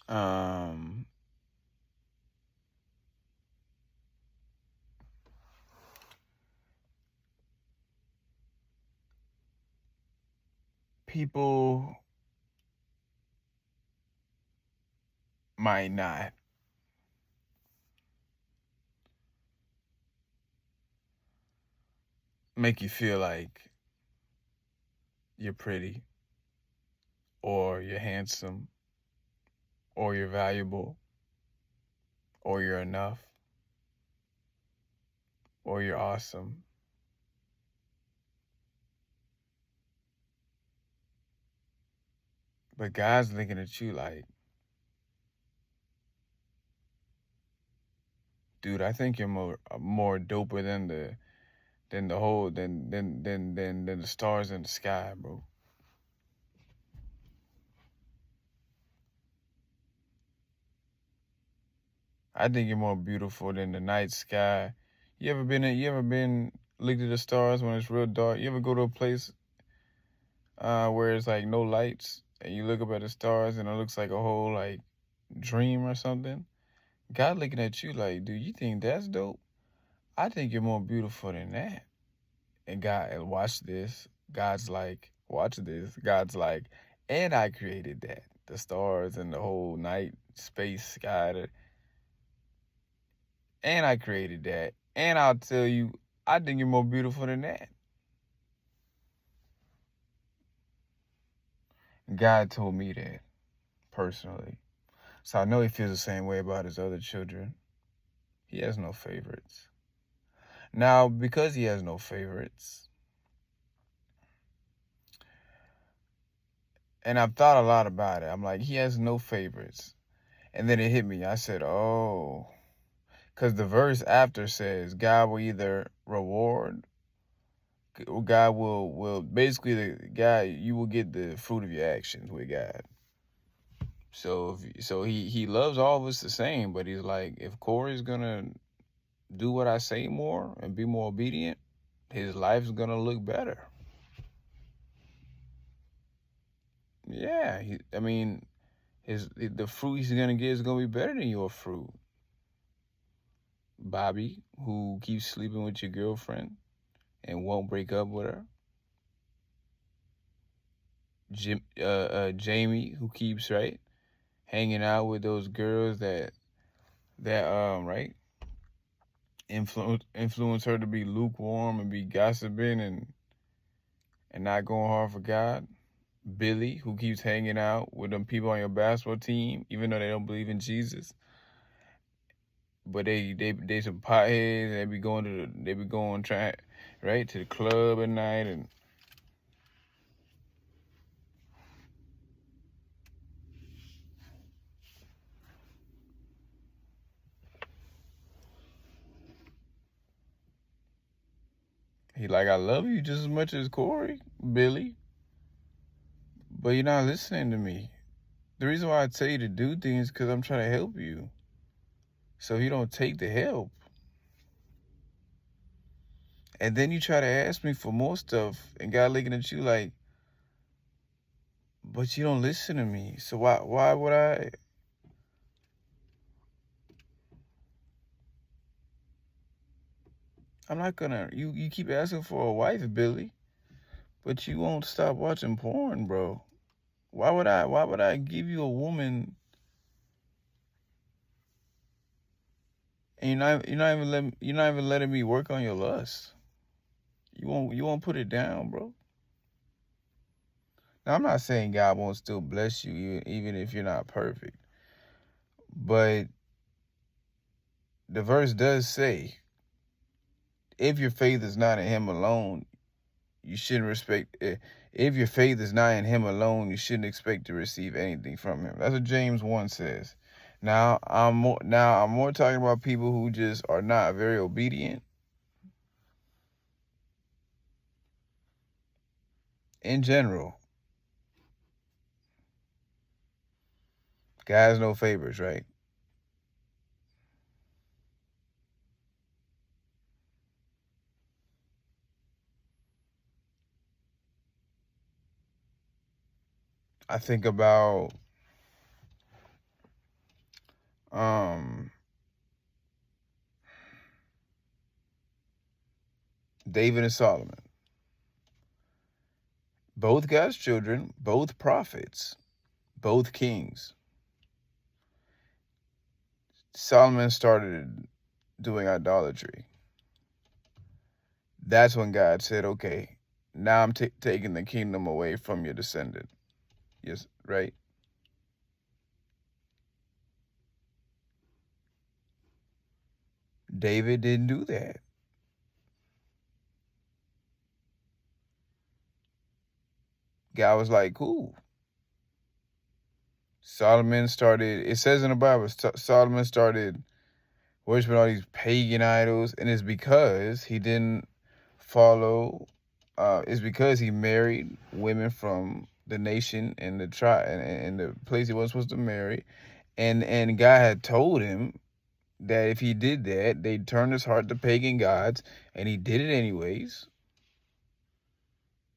Um, People might not make you feel like you're pretty or you're handsome or you're valuable or you're enough or you're awesome. But God's looking at you like, dude, I think you're more doper than the whole than the stars in the sky, bro. I think you're more beautiful than the night sky. You ever been looked at the stars when it's real dark? You ever go to a place where it's like no lights and you look up at the stars and it looks like a whole like dream or something? God looking at you like, dude, you think that's dope? I think you're more beautiful than that. And God, and watch this. God's like, watch this. God's like, and I created that. The stars and the whole night, space, sky. And I created that. And I'll tell you, I think you're more beautiful than that. God told me that personally. So I know he feels the same way about his other children. He has no favorites. Now, because he has no favorites, and I've thought a lot about it, I'm like, he has no favorites. And then it hit me. I said, oh, because the verse after says, God will either reward, God will basically, the God, you will get the fruit of your actions with God. So he loves all of us the same, but he's like, if Corey's gonna do what I say more and be more obedient, his life's gonna look better. Yeah, I mean, the fruit he's gonna get is gonna be better than your fruit. Bobby, who keeps sleeping with your girlfriend and won't break up with her. Jamie, who keeps right hanging out with those girls that right influence her to be lukewarm and be gossiping and not going hard for God. Billy, who keeps hanging out with them people on your basketball team, even though they don't believe in Jesus. But they some potheads. They be going try right to the club at night and he like, I love you just as much as Corey, Billy, but you're not listening to me. The reason why I tell you to do things is because I'm trying to help you. So you don't take the help. And then you try to ask me for more stuff and God looking at you like, but you don't listen to me. So why would I? I'm not gonna you keep asking for a wife, Billy, but you won't stop watching porn, bro. Why would I give you a woman and you're not even letting me work on your lust. You won't put it down, bro. Now I'm not saying God won't still bless you even if you're not perfect. But the verse does say, if your faith is not in him alone, you shouldn't respect if your faith is not in him alone, you shouldn't expect to receive anything from him. That's what James 1 says. Now I'm more talking about people who just are not very obedient. In general, God has no favors, right? I think about David and Solomon. Both God's children, both prophets, both kings. Solomon started doing idolatry. That's when God said, okay, now I'm taking the kingdom away from your descendant. Yes, right? David didn't do that. God was like, cool. Solomon started, it says in the Bible, Solomon started worshiping all these pagan idols, and it's because he didn't follow, it's because he married women from the nation and the tribe and the place he wasn't supposed to marry. And God had told him that if he did that, they'd turn his heart to pagan gods, and he did it anyways.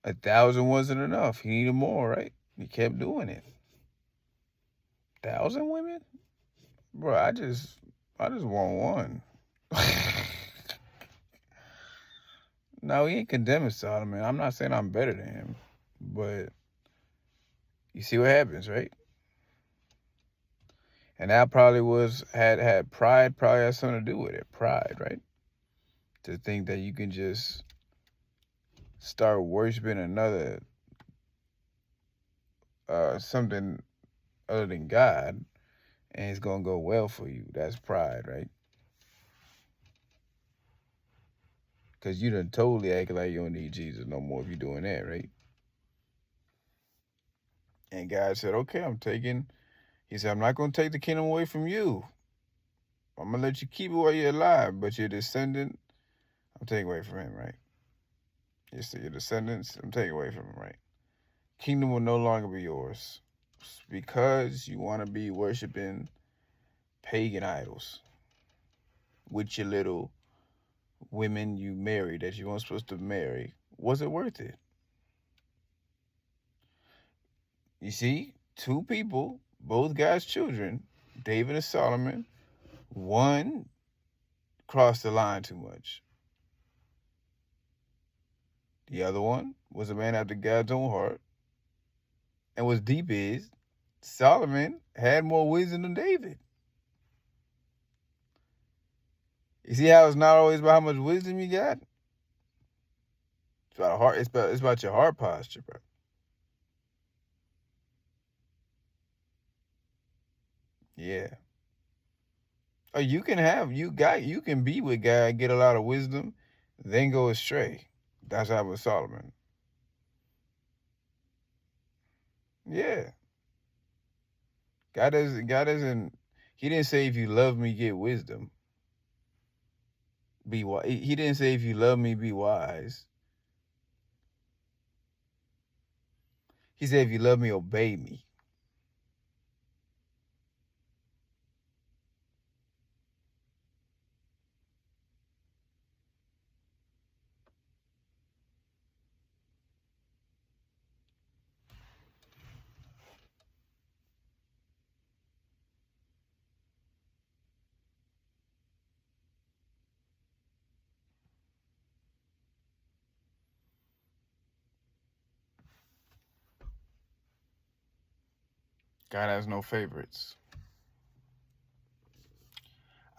1,000 wasn't enough. He needed more, right? He kept doing it. 1,000 women? Bro, I just want one. No, he ain't condemning Solomon. I'm not saying I'm better than him, but you see what happens, right? And that probably had pride, probably had something to do with it. Pride, right? To think that you can just start worshiping another something other than God, and it's gonna go well for you. That's pride, right? Because you done totally act like you don't need Jesus no more if you're doing that, right? And God said, okay, he said, I'm not gonna take the kingdom away from you. I'm gonna let you keep it while you're alive, but your descendant, I'm taking away from him, right? Your descendants, I'm taking away from him, right? Kingdom will no longer be yours because you want to be worshiping pagan idols with your little women you married that you weren't supposed to marry. Was it worth it? You see, two people, both God's children, David and Solomon, one crossed the line too much. The other one was a man after God's own heart. And what's deep is Solomon had more wisdom than David. You see how it's not always about how much wisdom you got? It's about heart. It's about your heart posture, bro. Yeah. Oh, you can be with God, get a lot of wisdom, then go astray. That's how with Solomon. Yeah. God doesn't, he didn't say if you love me, get wisdom. Be wise. He didn't say if you love me, be wise. He said if you love me, obey me. God has no favorites.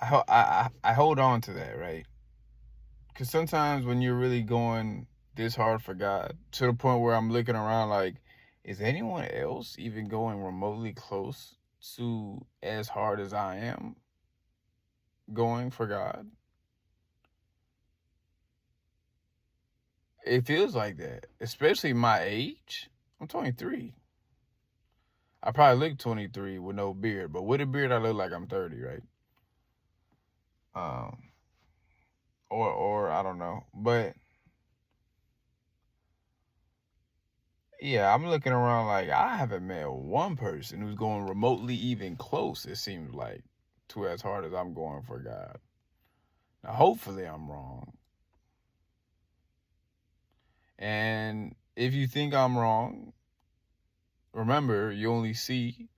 I hold on to that, right? Because sometimes when you're really going this hard for God, to the point where I'm looking around like, is anyone else even going remotely close to as hard as I am going for God? It feels like that, especially my age. I'm 23. I probably look 23 with no beard, but with a beard, I look like I'm 30, right? Um, or I don't know, but yeah, I'm looking around like I haven't met one person who's going remotely even close. It seems like to as hard as I'm going for God. Now, hopefully, I'm wrong. And if you think I'm wrong, remember you only see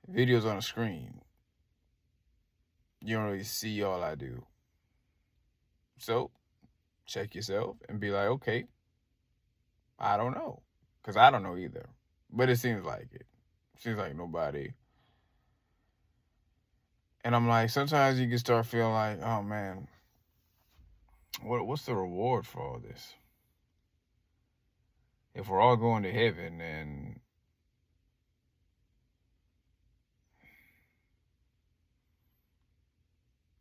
videos on a screen. You don't really see all I do. So check yourself and be like, okay, I don't know. Because I don't know either. But it seems like it. Seems like nobody. And I'm like, sometimes you can start feeling like, oh man, what's the reward for all this? If we're all going to heaven and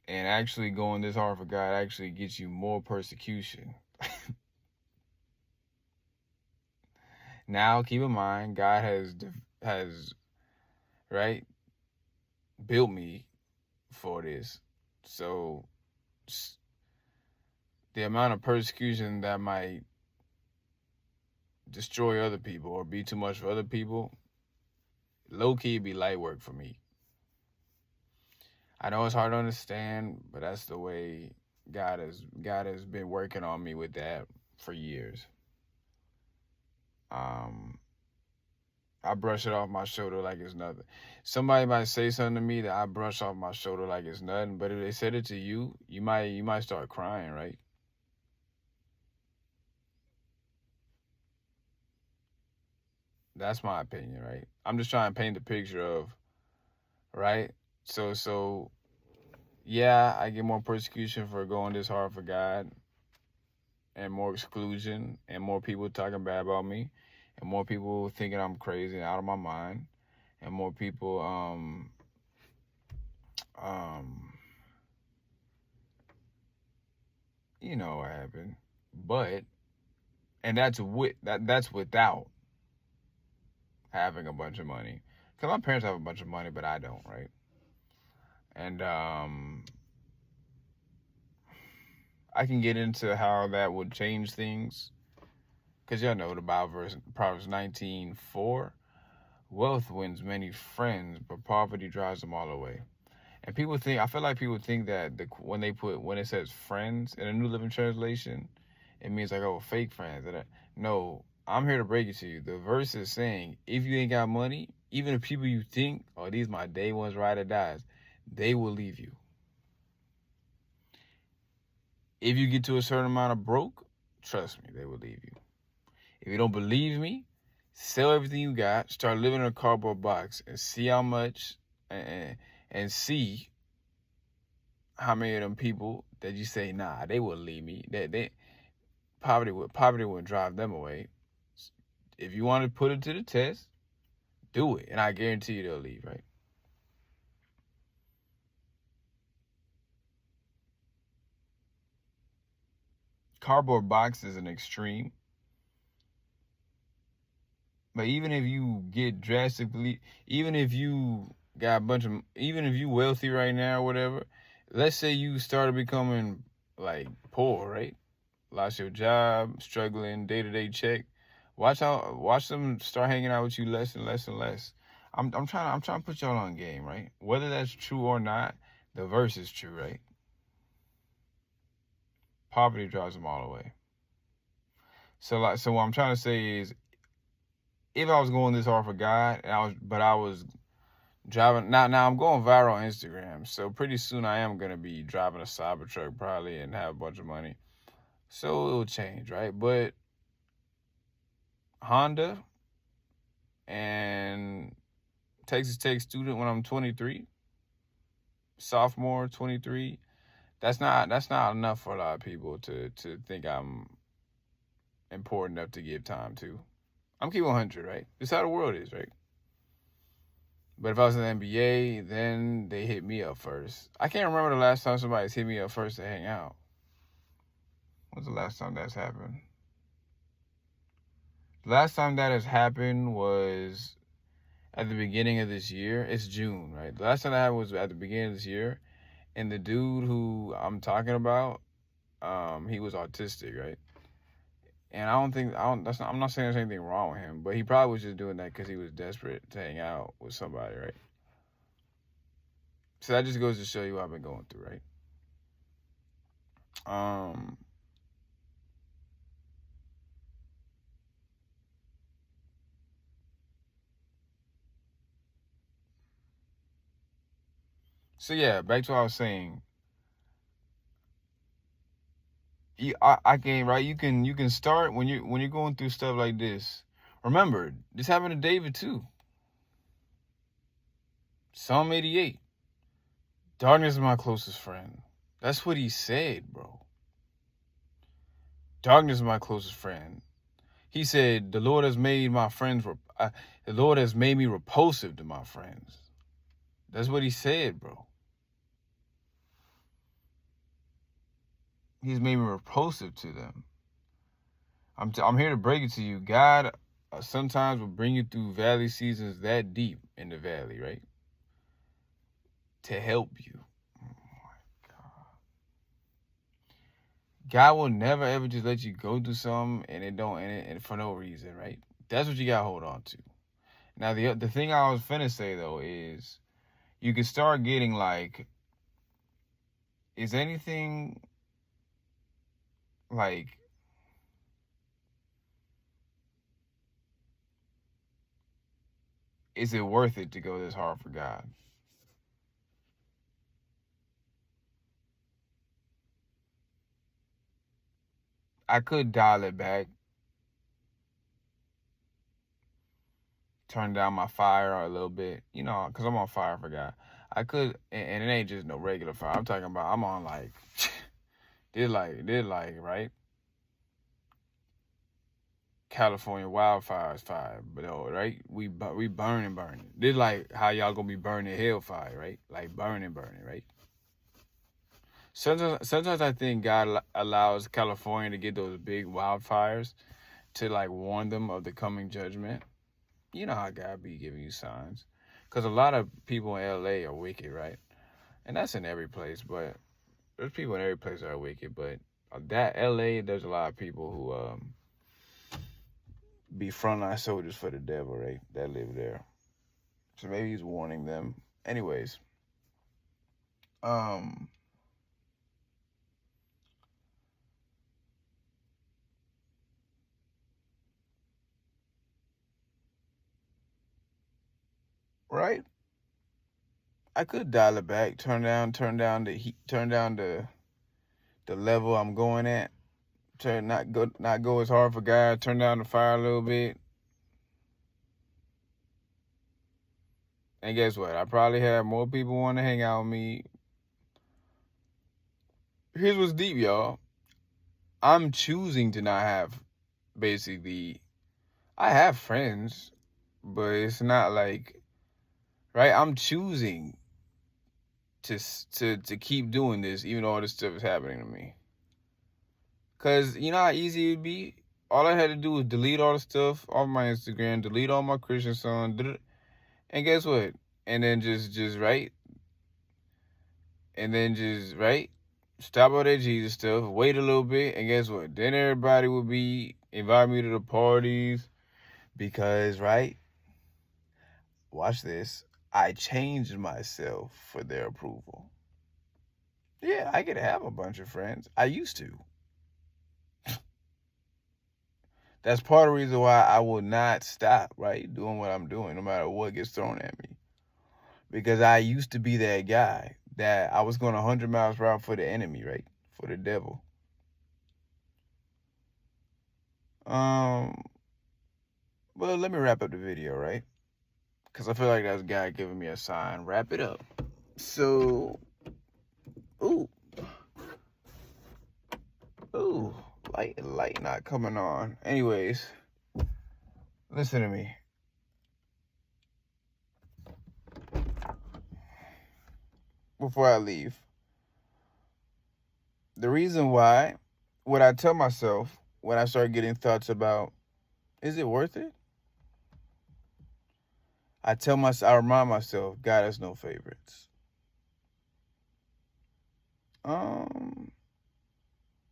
actually going this hard for God actually gets you more persecution. Now, keep in mind, God has right built me for this, so the amount of persecution that might destroy other people or be too much for other people, low key be light work for me. I know it's hard to understand, but that's the way God has been working on me with that for years. I brush it off my shoulder like it's nothing. Somebody might say something to me that I brush off my shoulder like it's nothing, but if they said it to you, you might start crying, right? That's my opinion, right? I'm just trying to paint the picture of, right? So yeah, I get more persecution for going this hard for God, and more exclusion, and more people talking bad about me, and more people thinking I'm crazy and out of my mind, and more people um you know what happened. But and that's without having a bunch of money. Cause my parents have a bunch of money, but I don't, right? And I can get into how that would change things. Cause y'all know the Bible verse, Proverbs 19:4. Wealth wins many friends, but poverty drives them all away. And I feel like people think that when it says friends in a New Living Translation, it means like, oh, fake friends. No, I'm here to break it to you. The verse is saying, if you ain't got money, even the people you think, oh, these my day ones, ride or dies, they will leave you. If you get to a certain amount of broke, trust me, they will leave you. If you don't believe me, sell everything you got, start living in a cardboard box, and see how much, and see how many of them people that you say, nah, they will leave me. Poverty would drive them away. If you want to put it to the test, do it, and I guarantee you they'll leave, right? Cardboard box is an extreme, but even if you get drastically, even if you got a bunch of, even if you wealthy right now or whatever, let's say you started becoming like poor, right? Lost your job, struggling, day-to-day check. Watch them start hanging out with you less and less and less. I'm trying to put y'all on game, right? Whether that's true or not, the verse is true, right? Poverty drives them all away. So what I'm trying to say is, if I was going this hard for God, but I was driving now I'm going viral on Instagram, so pretty soon I am gonna be driving a Cybertruck probably and have a bunch of money. So it'll change, right? But Honda and Texas Tech student when I'm 23, sophomore, 23. That's not enough for a lot of people to think I'm important enough to give time to. I'm keeping 100, right? It's how the world is, right? But if I was in the NBA, then they hit me up first. I can't remember the last time somebody's hit me up first to hang out. When's the last time that's happened? The last time that has happened was at the beginning of this year. It's June, right? The last time that happened was at the beginning of this year. And the dude who I'm talking about, he was autistic, right? And I'm not saying there's anything wrong with him, but he probably was just doing that because he was desperate to hang out with somebody, right? So that just goes to show you what I've been going through, right? Um, So yeah, back to what I was saying. I can right. You can start when you're going through stuff like this. Remember, this happened to David too. Psalm 88. Darkness is my closest friend. That's what he said, bro. Darkness is my closest friend. He said, the Lord has made my friends. The Lord has made me repulsive to my friends. That's what he said, bro. He's made me repulsive to them. I'm here to break it to you. God sometimes will bring you through valley seasons that deep in the valley, right? To help you. Oh my God. God will never ever just let you go through something and it don't and for no reason, right? That's what you gotta hold on to. Now the thing I was finna say though is you can start getting like, is anything like, is it worth it to go this hard for God? I could dial it back, turn down my fire a little bit, because I'm on fire for God. I could, and it ain't just no regular fire. I'm talking about I'm on like, did like, right? California wildfires fire, but right? We burning. This like how y'all gonna be burning hellfire, right? Like burning, right? Sometimes I think God allows California to get those big wildfires to like warn them of the coming judgment. You know how God be giving you signs, because a lot of people in LA are wicked, right? And that's in every place, but there's people in every place that are wicked. But that LA, there's a lot of people who be frontline soldiers for the devil, right? That live there. So maybe he's warning them. Anyways, um, right? I could dial it back, turn down the heat, turn down the level I'm going at, turn not go as hard for God, turn down the fire a little bit. And guess what? I probably have more people want to hang out with me. Here's what's deep, y'all. I'm choosing to not have, basically, I have friends, but it's not like, right? I'm choosing to keep doing this, even though all this stuff is happening to me. Cause you know how easy it'd be. All I had to do was delete all the stuff off my Instagram, delete all my Christian song, and guess what? And then just right, and then just right, stop all that Jesus stuff, wait a little bit, and guess what? Then everybody would be inviting me to the parties because right, watch this. I changed myself for their approval. Yeah, I could have a bunch of friends. I used to. That's part of the reason why I will not stop, right, doing what I'm doing, no matter what gets thrown at me. Because I used to be that guy that I was going 100 miles per hour for the enemy, right, for the devil. Well, let me wrap up the video, right? Because I feel like that's God giving me a sign. Wrap it up. So, ooh, light not coming on. Anyways, listen to me. Before I leave, the reason why, what I tell myself when I start getting thoughts about, is it worth it? I remind myself, God has no favorites.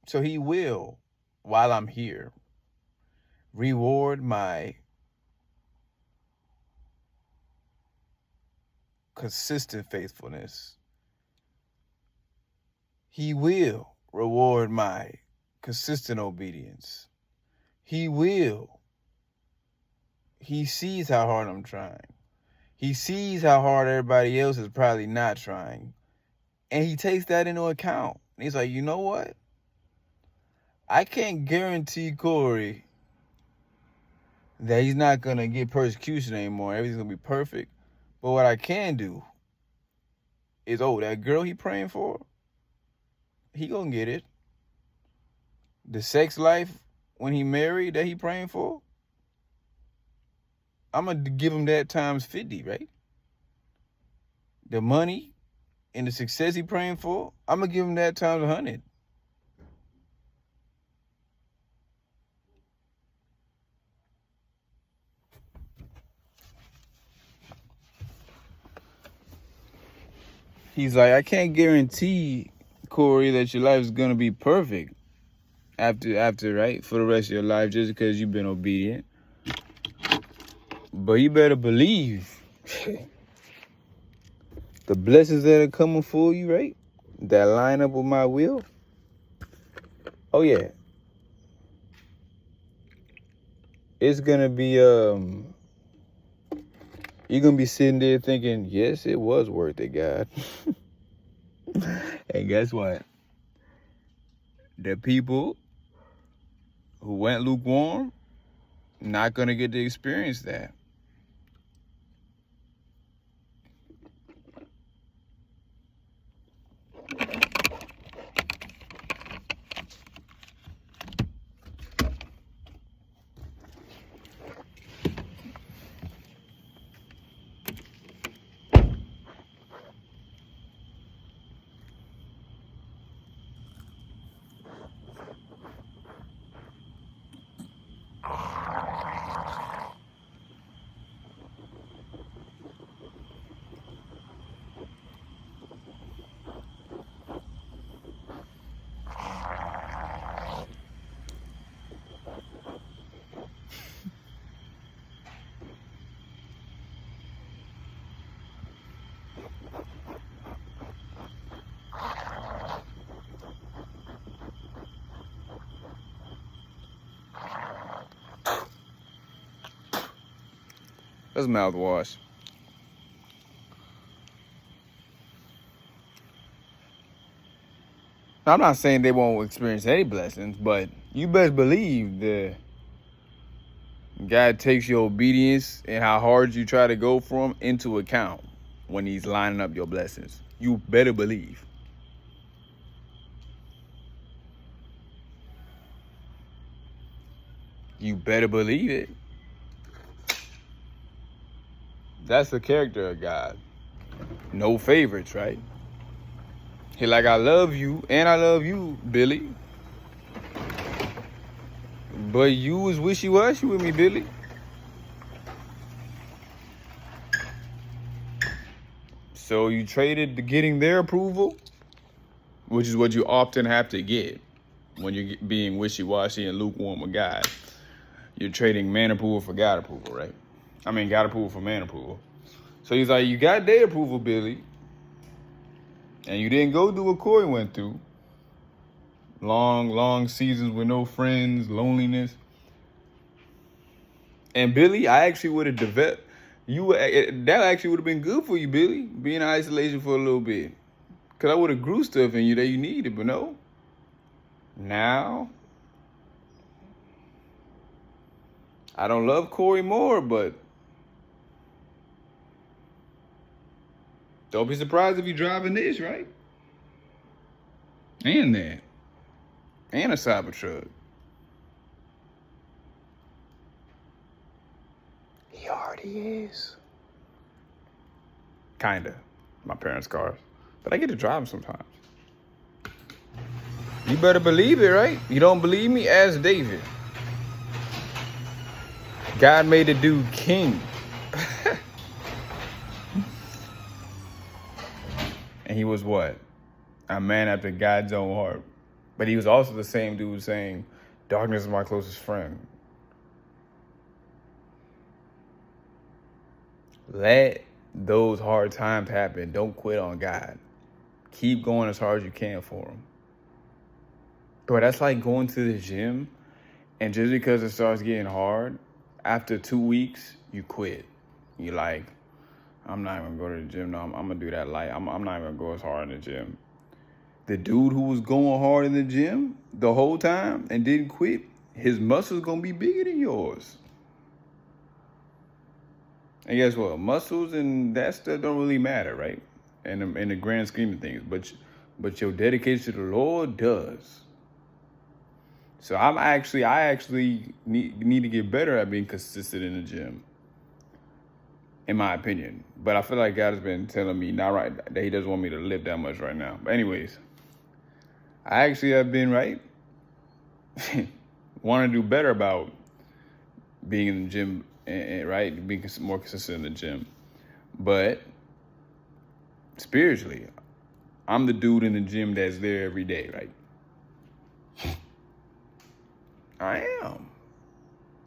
So he will, while I'm here, reward my consistent faithfulness. He will reward my consistent obedience. He will. He sees how hard I'm trying. He sees how hard everybody else is probably not trying. And he takes that into account. And he's like, you know what? I can't guarantee Corey that he's not going to get persecution anymore. Everything's going to be perfect. But what I can do is, that girl he praying for, he going to get it. The sex life when he married that he praying for, I'm going to give him that times 50, right? The money and the success he praying for, I'm going to give him that times 100. He's like, I can't guarantee, Corey, that your life is going to be perfect after, right? For the rest of your life, just because you've been obedient. But you better believe the blessings that are coming for you, right? That line up with my will. Oh, yeah. It's going to be, you're going to be sitting there thinking, yes, it was worth it, God. And guess what? The people who went lukewarm, not going to get to experience that. That's mouthwash. Now, I'm not saying they won't experience any blessings, but you best believe that God takes your obedience and how hard you try to go for him into account when he's lining up your blessings. You better believe. You better believe it. That's the character of God. No favorites, right? He like, I love you and I love you, Billy. But you was wishy-washy with me, Billy. So you traded to getting their approval, which is what you often have to get when you're being wishy-washy and lukewarm with God. You're trading man approval for God approval, right? I mean, God approval for man approval. So he's like, you got their approval, Billy, and you didn't go through what Corey went through. Long seasons with no friends, loneliness. And Billy, I actually would have developed, that actually would have been good for you, Billy, being in isolation for a little bit. Because I would have grew stuff in you that you needed, but no. Now, I don't love Corey more, but don't be surprised if you're driving this, right? And that. And a Cybertruck. He already is. Kinda. My parents' cars. But I get to drive them sometimes. You better believe it, right? You don't believe me? Ask David. God made the dude king. And he was what? A man after God's own heart. But he was also the same dude saying, darkness is my closest friend. Let those hard times happen. Don't quit on God. Keep going as hard as you can for him. Bro, that's like going to the gym, and just because it starts getting hard, after 2 weeks, you quit. You're like, I'm not even going to the gym. No, I'm gonna do that light. I'm not even gonna go as hard in the gym. The dude who was going hard in the gym the whole time and didn't quit, his muscles gonna be bigger than yours. And guess what? Muscles and that stuff don't really matter, right? In the grand scheme of things, but your dedication to the Lord does. So I actually need to get better at being consistent in the gym, in my opinion. But I feel like God has been telling me not right that He doesn't want me to lift that much right now. But anyways, I actually have been right. Want to do better about being in the gym, right? Being more consistent in the gym. But spiritually, I'm the dude in the gym that's there every day, right? I am.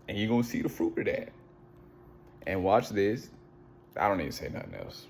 And you're going to see the fruit of that. And watch this. I don't need to say nothing else.